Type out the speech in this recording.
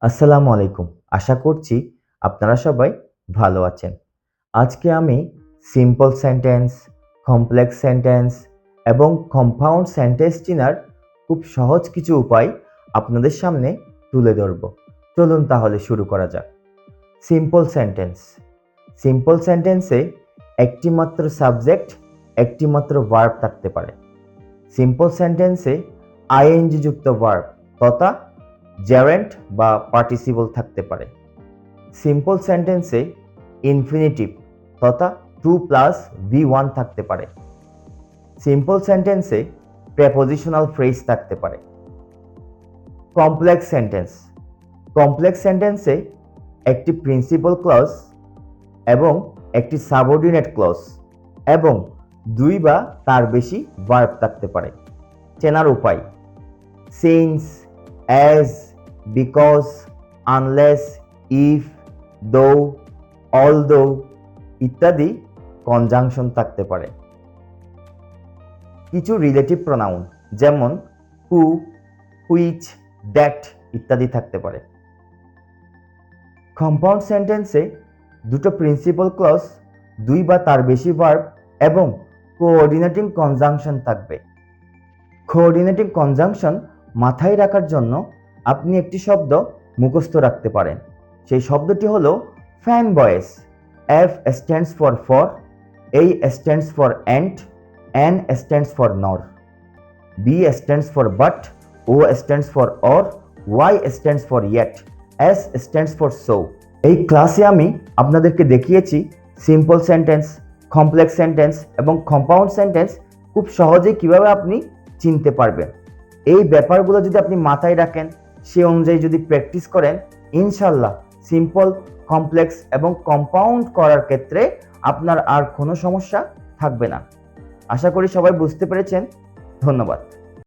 আসসালামু আলাইকুম। আশা করছি আপনারা সবাই ভালো আছেন। আজকে আমি সিম্পল সেন্টেন্স, কমপ্লেক্স সেন্টেন্স এবং কম্পাউন্ড সেন্টেন্স চেনার খুব সহজ কিছু উপায় আপনাদের সামনে তুলে ধরব। চলুন তাহলে শুরু করা যাক। Simple sentence. সিম্পল সেন্টেন্সে একটি মাত্র সাবজেক্ট, একটি মাত্র ভার্ব থাকতে পারে। সিম্পল সেন্টেন্সে আইএনজি যুক্ত ভার্ব তথা জেরেন্ট বা পার্টিসিপল থাকতে পারে। সিম্পল সেন্টেন্সে ইনফিনিটিভ তথা টু প্লাস V1 থাকতে পারে। সিম্পল সেন্টেন্সে প্রেপোজিশনাল ফ্রেজ থাকতে পারে। Complex sentence. কমপ্লেক্স সেন্টেন্সে একটি প্রিন্সিপাল ক্লজ এবং একটি সাবঅর্ডিনেট ক্লজ এবং দুই বা তার বেশি ভার্ব থাকতে পারে। চেনার উপায়: since, as, because, unless, if, দো, অলদো ইত্যাদি কনজাংশন থাকতে পারে। কিছু রিলেটিভ প্রোনাউন যেমন হু, হুইচ, দ্যাট ইত্যাদি থাকতে পারে। কম্পাউন্ড সেন্টেন্সে দুটো প্রিন্সিপাল ক্লজ, দুই বা তার বেশি ভার্ব এবং কোঅর্ডিনেটিং কনজাংশন থাকবে। কোঅর্ডিনেটিং কনজাংশন মাথায় রাখার জন্য আপনি একটি শব্দ মুখস্থ রাখতে পারেন। সেই শব্দটি হলো ফ্যান বয়েস। F stands for, A stands for ant, N stands for nor, B stands for but, O stands for or, Y stands for yet, S stands for so। এই ক্লাসে আমি আপনাদেরকে দেখিয়েছি সিম্পল সেন্টেন্স, কমপ্লেক্স সেন্টেন্স এবং compound sentence খুব সহজেই কিভাবে আপনি চিনতে পারবেন। এই ব্যাপারগুলো যদি আপনি মাথায় রাখেন, সে অনুযায়ী যদি প্র্যাকটিস করেন, ইনশাল্লাহ সিম্পল, কমপ্লেক্স এবং কম্পাউন্ড করার ক্ষেত্রে আপনার আর কোনো সমস্যা থাকবে না। আশা করি সবাই বুঝতে পেরেছেন। ধন্যবাদ।